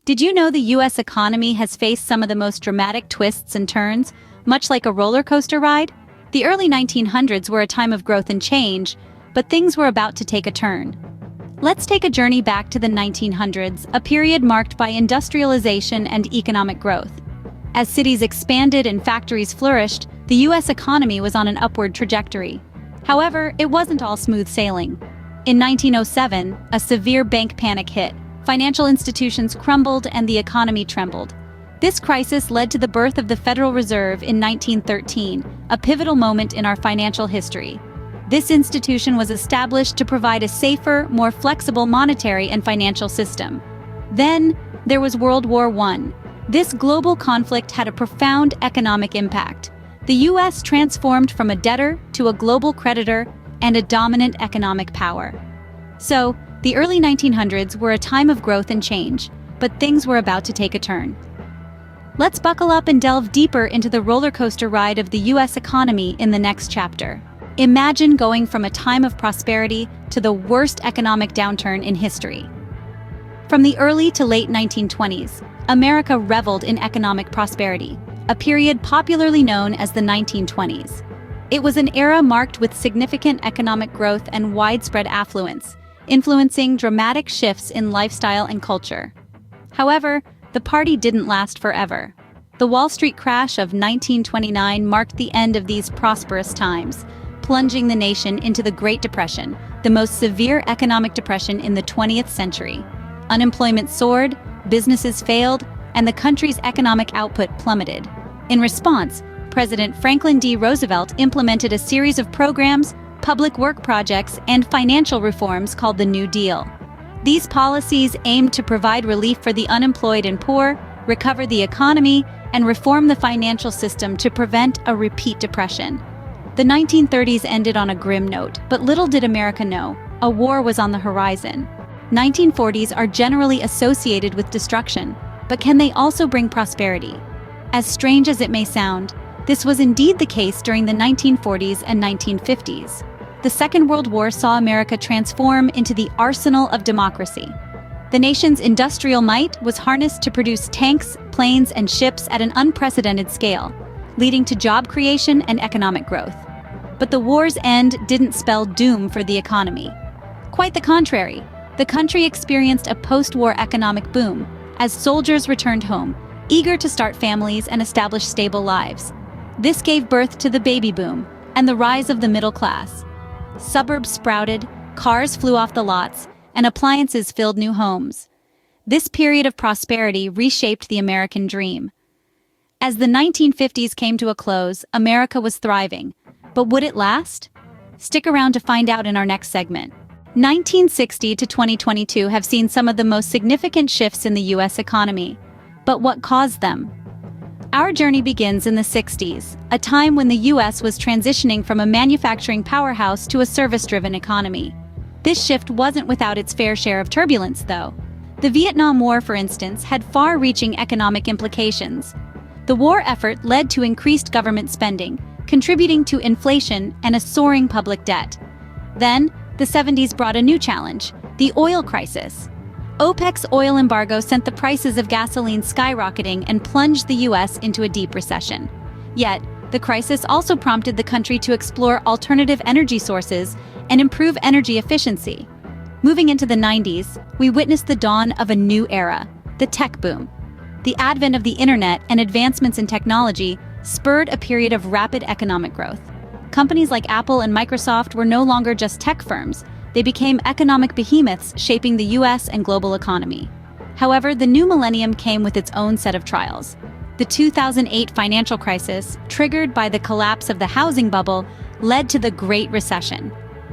Did you know the US economy has faced some of the most dramatic twists and turns, much like a roller coaster ride? The early 1900s were a time of growth and change, but things were about to take a turn. Let's take a journey back to the 1900s, a period marked by industrialization and economic growth. As cities expanded and factories flourished, the US economy was on an upward trajectory. However, it wasn't all smooth sailing. In 1907, a severe bank panic hit. Financial institutions crumbled and the economy trembled. This crisis led to the birth of the Federal Reserve in 1913, a pivotal moment in our financial history. This institution was established to provide a safer, more flexible monetary and financial system. Then, there was World War I. This global conflict had a profound economic impact. The US transformed from a debtor to a global creditor and a dominant economic power. So, the early 1900s were a time of growth and change, but things were about to take a turn. Let's buckle up and delve deeper into the roller coaster ride of the US economy in the next chapter. Imagine going from a time of prosperity to the worst economic downturn in history. From the early to late 1920s, America reveled in economic prosperity, a period popularly known as the 1920s. It was an era marked with significant economic growth and widespread affluence, influencing dramatic shifts in lifestyle and culture. However, the party didn't last forever. The Wall Street crash of 1929 marked the end of these prosperous times, plunging the nation into the Great Depression, the most severe economic depression in the 20th century. Unemployment soared, businesses failed, and the country's economic output plummeted. In response, President Franklin D. Roosevelt implemented a series of programs, public work projects, and financial reforms called the New Deal. These policies aimed to provide relief for the unemployed and poor, recover the economy, and reform the financial system to prevent a repeat depression. The 1930s ended on a grim note, but little did America know, a war was on the horizon. 1940s are generally associated with destruction, but can they also bring prosperity? As strange as it may sound, this was indeed the case during the 1940s and 1950s. The Second World War saw America transform into the arsenal of democracy. The nation's industrial might was harnessed to produce tanks, planes, and ships at an unprecedented scale, leading to job creation and economic growth. But the war's end didn't spell doom for the economy. Quite the contrary, the country experienced a post-war economic boom as soldiers returned home, eager to start families and establish stable lives. This gave birth to the baby boom and the rise of the middle class. Suburbs sprouted, cars flew off the lots, and appliances filled new homes. This period of prosperity reshaped the American dream. As the 1950s came to a close, America was thriving. But would it last? Stick around to find out in our next segment. 1960 to 2022 have seen some of the most significant shifts in the US economy. But what caused them? Our journey begins in the 60s, a time when the US was transitioning from a manufacturing powerhouse to a service-driven economy. This shift wasn't without its fair share of turbulence, though. The Vietnam War, for instance, had far-reaching economic implications. The war effort led to increased government spending, contributing to inflation and a soaring public debt. Then, the 70s brought a new challenge, the oil crisis. OPEC's oil embargo sent the prices of gasoline skyrocketing and plunged the US into a deep recession. Yet, the crisis also prompted the country to explore alternative energy sources and improve energy efficiency. Moving into the 90s, we witnessed the dawn of a new era, the tech boom. The advent of the internet and advancements in technology spurred a period of rapid economic growth. Companies like Apple and Microsoft were no longer just tech firms. They became economic behemoths shaping the US and global economy. However, the new millennium came with its own set of trials. The 2008 financial crisis, triggered by the collapse of the housing bubble, led to the Great Recession.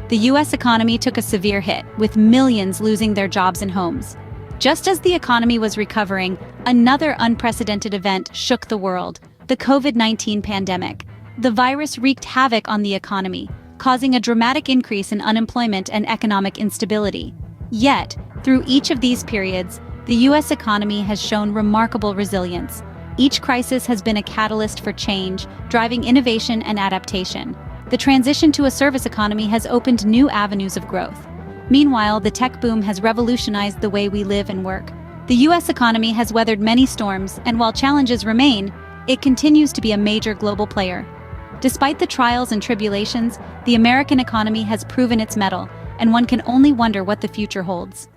The US economy took a severe hit, with millions losing their jobs and homes. Just as the economy was recovering, another unprecedented event shook the world, the COVID-19 pandemic. The virus wreaked havoc on the economy, causing a dramatic increase in unemployment and economic instability. Yet, through each of these periods, the US economy has shown remarkable resilience. Each crisis has been a catalyst for change, driving innovation and adaptation. The transition to a service economy has opened new avenues of growth. Meanwhile, the tech boom has revolutionized the way we live and work. The U.S. economy has weathered many storms, and while challenges remain, it continues to be a major global player. Despite the trials and tribulations, the American economy has proven its mettle, and one can only wonder what the future holds.